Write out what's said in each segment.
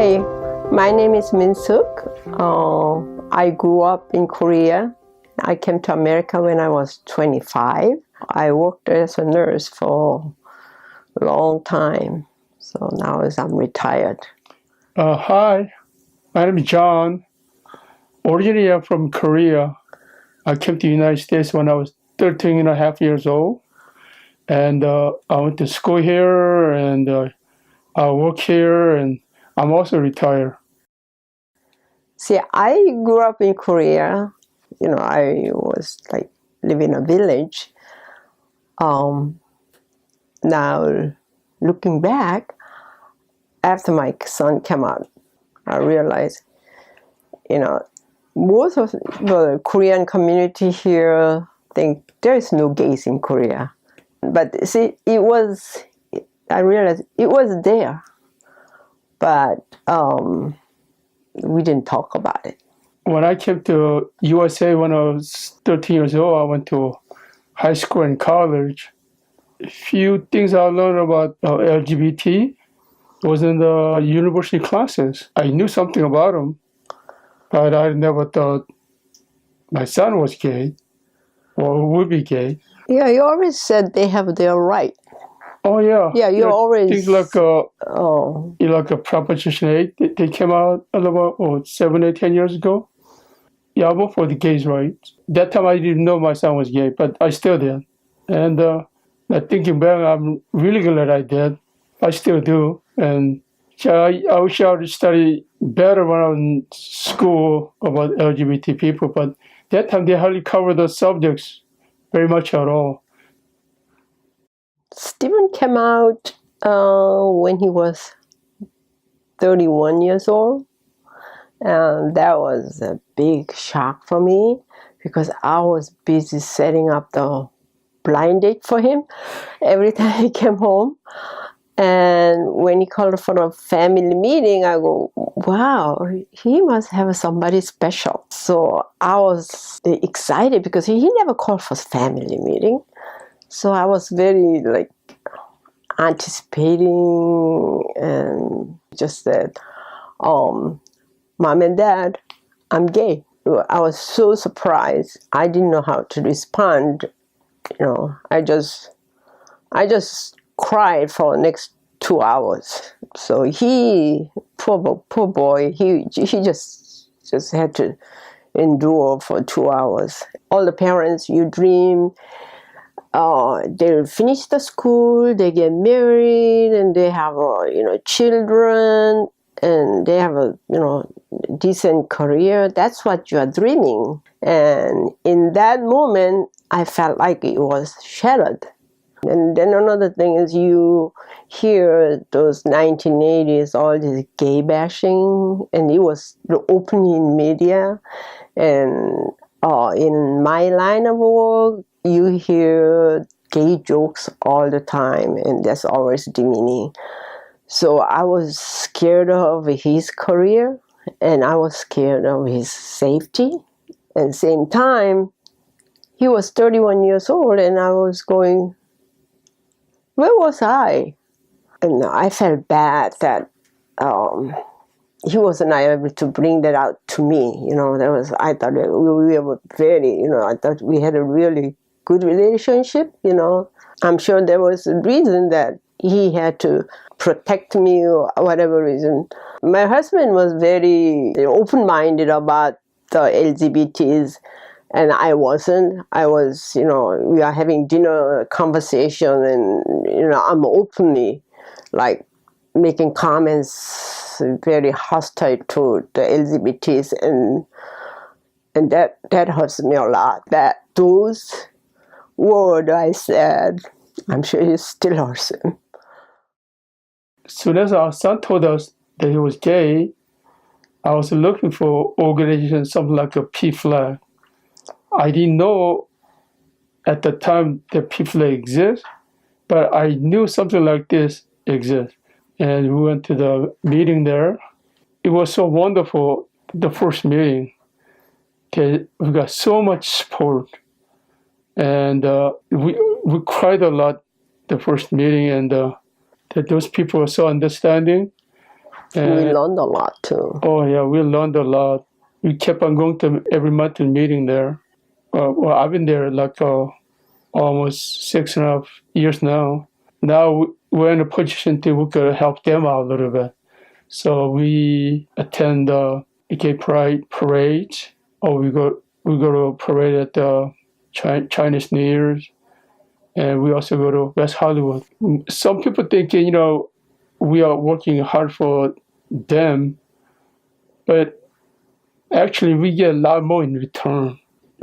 Hi, my name is Minsook. I grew up in Korea. I came to America when I was 25. I worked as a nurse for a long time. So now I'm retired. Hi, my name is John. Originally, I'm from Korea. I came to the United States when I was 13 and a half years old. And I went to school here and I work here, and I'm also retired. See, I grew up in Korea. I was living in a village. Now, looking back, after my son came out, I realized, most of the Korean community here think there is no gays in Korea. But see, I realized it was there, but we didn't talk about it. When I came to USA when I was 13 years old, I went to high school and college. A few things I learned about LGBT was in the university classes. I knew something about them, but I never thought my son was gay or would be gay. Yeah, you always said they have their right. Oh yeah. Yeah, you always things like like a Proposition 8. They came out about 7 or 10 years ago. Yeah, I vote for the gays' rights. That time I didn't know my son was gay, but I still did. And thinking back, I'm really glad I did. I still do. And I wish I would study better when I was in school about LGBT people, but that time they hardly covered the subjects very much at all. Stephen came out when he was 31 years old. And that was a big shock for me because I was busy setting up the blind date for him every time he came home. And when he called for a family meeting, I go, wow, he must have somebody special. So I was excited because he never called for family meeting. So I was very anticipating and just said, Mom and Dad, I'm gay. I was so surprised. I didn't know how to respond. I just cried for the next 2 hours. So poor boy, he just had to endure for 2 hours. All the parents, you dream. They finish the school, they get married, and they have children, and they have a decent career. That's what you are dreaming. And in that moment, I felt like it was shattered. And then another thing is you hear those 1980s, all this gay bashing, and it was open in media. And in my line of work, you hear gay jokes all the time, and that's always demeaning. So I was scared of his career, and I was scared of his safety. At the same time, he was 31 years old, and I was going, where was I? And I felt bad that he wasn't able to bring that out to me. I thought we were I thought we had a really good relationship. I'm sure there was a reason that he had to protect me or whatever reason. My husband was very open-minded about the LGBTs, and I wasn't. I was, we are having dinner conversation, and, I'm openly, making comments very hostile to the LGBTs, and that hurts me a lot. That those words I said, I'm sure it still hurts him. As soon as our son told us that he was gay, I was looking for organization, something like a PFLAG. I didn't know at the time that PFLAG exists, but I knew something like this exists. And we went to the meeting there. It was so wonderful, the first meeting. Okay, we got so much support. And we cried a lot the first meeting, and that those people were so understanding. And, we learned a lot too. Oh yeah, we learned a lot. We kept on going to every monthly meeting there. Well, I've been there like almost 6.5 years now. Now we're in a position to we could help them out a little bit. So we attend the gay pride parade, or we go to a parade at the Chinese New Year's, and we also go to West Hollywood. Some people think, we are working hard for them, but actually we get a lot more in return.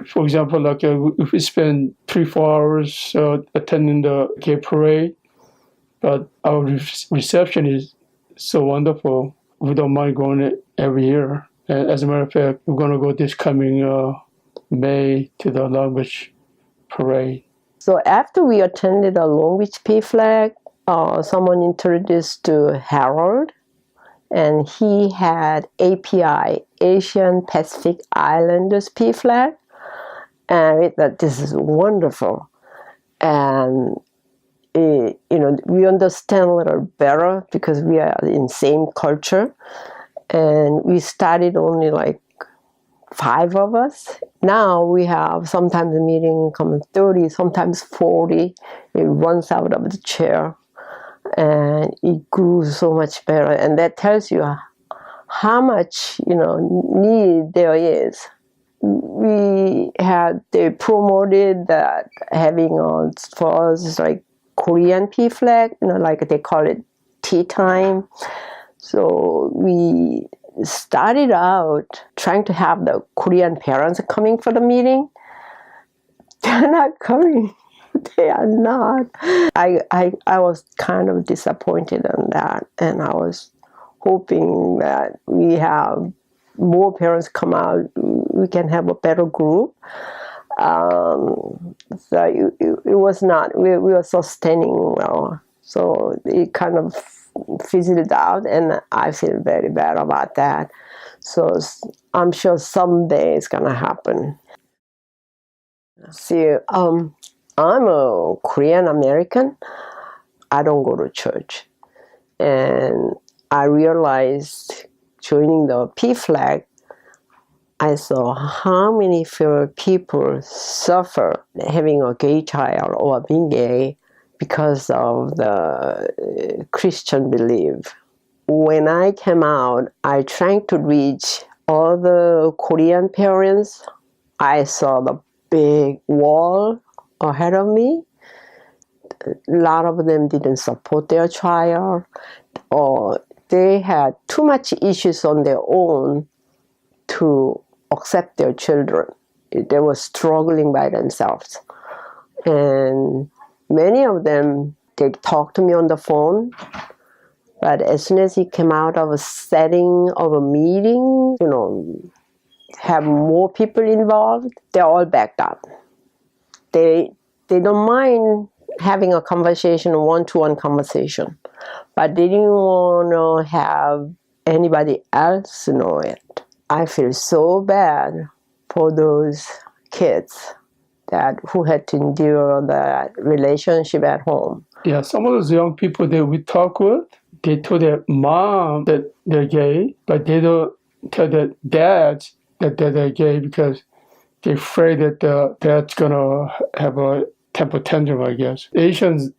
For example, like if we spend 3-4 hours attending the gay parade, but our reception is so wonderful. We don't mind going every year. And as a matter of fact, we're going to go this coming May to the Long Beach parade. So after we attended the Long Beach PFLAG, someone introduced to Harold, and he had API, Asian Pacific Islanders PFLAG, and we thought this is wonderful. And we understand a little better because we are in same culture, and we started only like 5 of us. Now we have sometimes a meeting come 30, sometimes 40. It runs out of the chair, and it grew so much better. And that tells you how much need there is. They promoted that having for us like Korean PFLAG, like they call it tea time. So we started out trying to have the Korean parents coming for the meeting. They're not coming. They are not. I was kind of disappointed on that, and I was hoping that we have more parents come out. We can have a better group. So it was not. We were sustaining well. So it kind of fizzled out, and I feel very bad about that. So I'm sure someday it's gonna happen. See, I'm a Korean American. I don't go to church, and I realized joining the PFLAG, I saw how many people suffer having a gay child or being gay because of the Christian belief. When I came out, I tried to reach all the Korean parents. I saw the big wall ahead of me. A lot of them didn't support their child, or they had too much issues on their own to accept their children. They were struggling by themselves. And many of them, they talked to me on the phone, but as soon as he came out of a setting of a meeting, have more people involved, they all backed up. They don't mind having a conversation, a one-to-one conversation, but they didn't want to have anybody else know it. I feel so bad for those kids who had to endure that relationship at home. Yeah, some of those young people that we talk with, they told their mom that they're gay, but they don't tell their dads that they're gay because they're afraid that the dad's going to have a temper tantrum, I guess. Asians,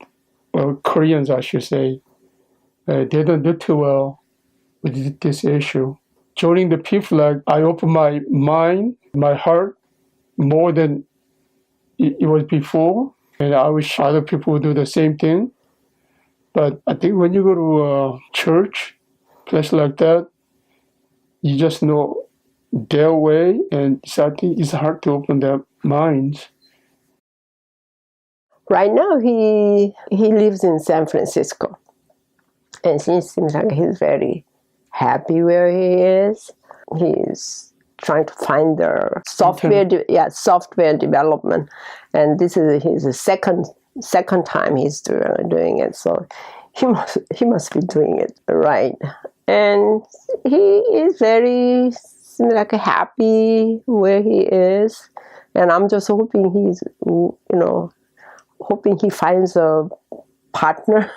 or Koreans, I should say, they don't do too well with this issue. Joining the PFLAG, I opened my mind, my heart, more than it was before. And I wish other people would do the same thing. But I think when you go to a church, place like that, you just know their way, and so I think it's hard to open their minds. Right now, he lives in San Francisco, and it seems like he's very happy where he is. He's trying to find the software development, and this is his second time he's doing it. So he must be doing it right, and he is very happy where he is, and I'm just hoping he finds a partner.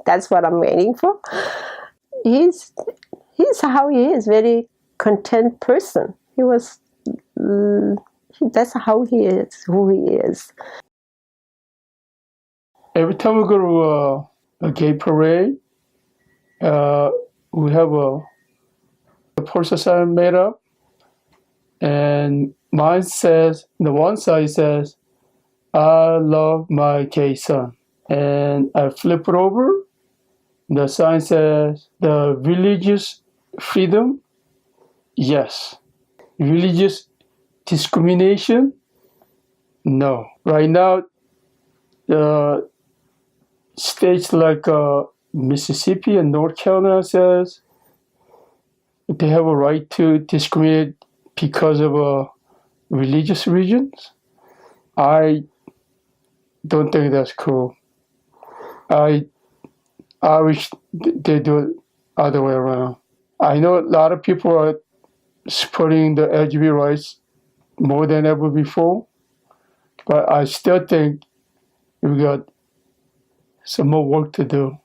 That's what I'm waiting for. he's how he is, very content person. He was, that's how he is, who he is. Every time we go to a gay parade, we have a person sign made up, and mine says, the one side says, "I love my gay son," and I flip it over. The sign says, "The religious freedom, yes. Religious discrimination, no." Right now, states like Mississippi and North Carolina says they have a right to discriminate because of religious reasons. I don't think that's cool. I wish they do it other way around. I know a lot of people are supporting the LGBT rights more than ever before, but I still think we got some more work to do.